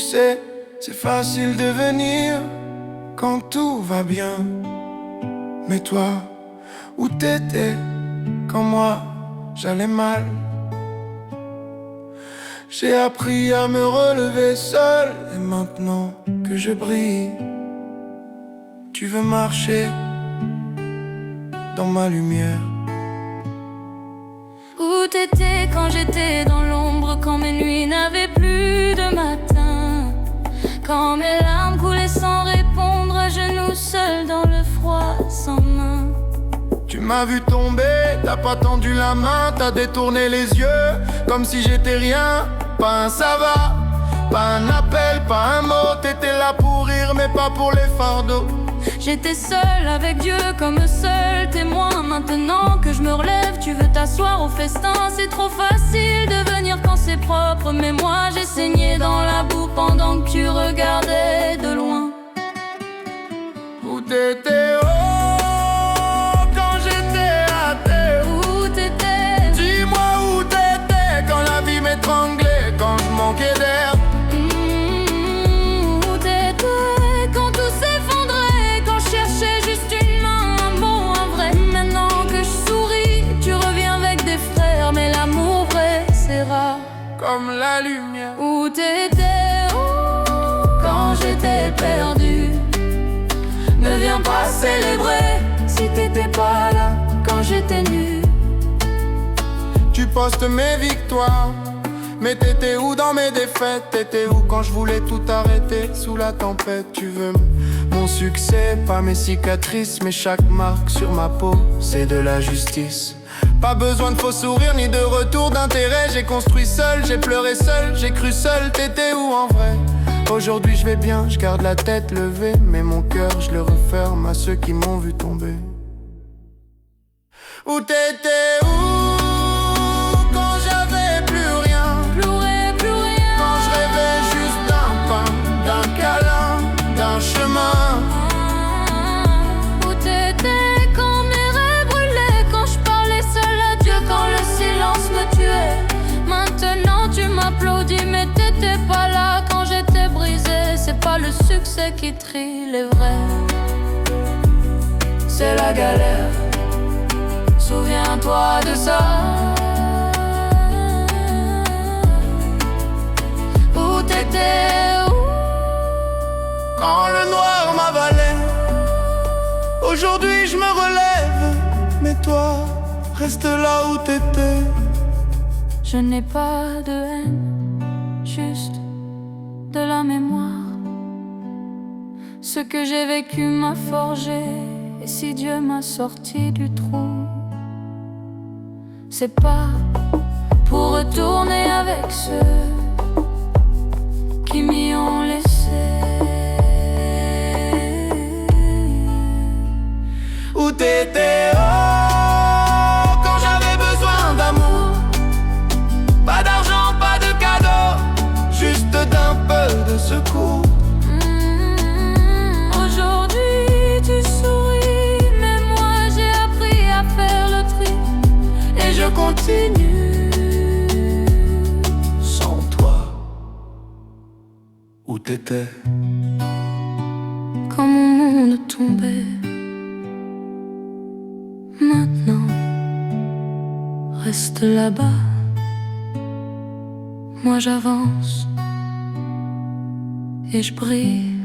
succès, c'est facile de venir quand tout va bien. Mais toi, où t'étais quand moi j'allais mal? J'ai appris à me relever seul, et maintenant que je brille, tu veux marcher dans ma lumière. Où t'étais quand j'étais dans l'ombre, quand mes nuits n'avaient plus de matin, quand mes larmes coulaient sans répondre, à genoux seul dans le froid sans main. Tu m'as vu tomber, t'as pas tendu la main, t'as détourné les yeux comme si j'étais rien. Pas un ça va, pas un appel, pas un mot. T'étais là pour rire mais pas pour les fardeaux. J'étais seule avec Dieu comme seul témoin. Maintenant que je me relève, tu veux t'asseoir au festin. C'est trop facile de venir quand c'est propre, mais moi j'ai saigné dans la boue pendant que tu regardais de loin. Où t'étais, oh, quand j'étais à terre? Où t'étais? Dis-moi où t'étais quand la vie m'étranglait, quand je manquais d'air. Où t'étais quand tout s'effondrait, quand je cherchais juste une main, un mot, un vrai. Maintenant que je souris, tu reviens avec des frères, mais l'amour vrai c'est rare Comme la lumière. Où t'étais, quand j'étais perdu? Ne viens pas célébrer si t'étais pas là quand j'étais nu. Tu postes mes victoires, mais t'étais où dans mes défaites? T'étais où quand je voulais tout arrêter sous la tempête? Tu veux mon succès, pas mes cicatrices, mais chaque marque sur ma peau, c'est de la justice. Pas besoin de faux sourires ni de retour d'intérêt. J'ai construit seul, j'ai pleuré seul, j'ai cru seul. T'étais où en vrai? Aujourd'hui je vais bien, je garde la tête levée, mais mon cœur je le referme à ceux qui m'ont vu tomber. Où t'étais, où quand j'avais plus rien? Plus rien. Quand je rêvais juste d'un pain, d'un câlin, d'un chemin. Où t'étais quand mes rêves brûlaient, quand je parlais seul à Dieu, quand le silence me tuait? Maintenant tu m'applaudis, mais t'étais pas là quand j'étais brisé. C'est pas le succès qui trie les vrais, c'est la galère. Souviens-toi de ça. Où t'étais, où? Quand le noir m'avalait, aujourd'hui je me relève, mais toi, reste là où t'étais. Je n'ai pas de haine, juste de la mémoire. Ce que j'ai vécu m'a forgé, et si Dieu m'a sorti du trou, c'est pas pour retourner avec ceux qui m'y ont laissé. Où t'étais, oh, quand j'avais besoin d'amour? Pas d'argent, pas de cadeau, juste d'un peu de secours. Aujourd'hui tu souris, mais moi j'ai appris à faire le tri, et je continue Sans toi, où t'étais? quand mon monde tombait. Maintenant reste là-bas, moi j'avance et je brille.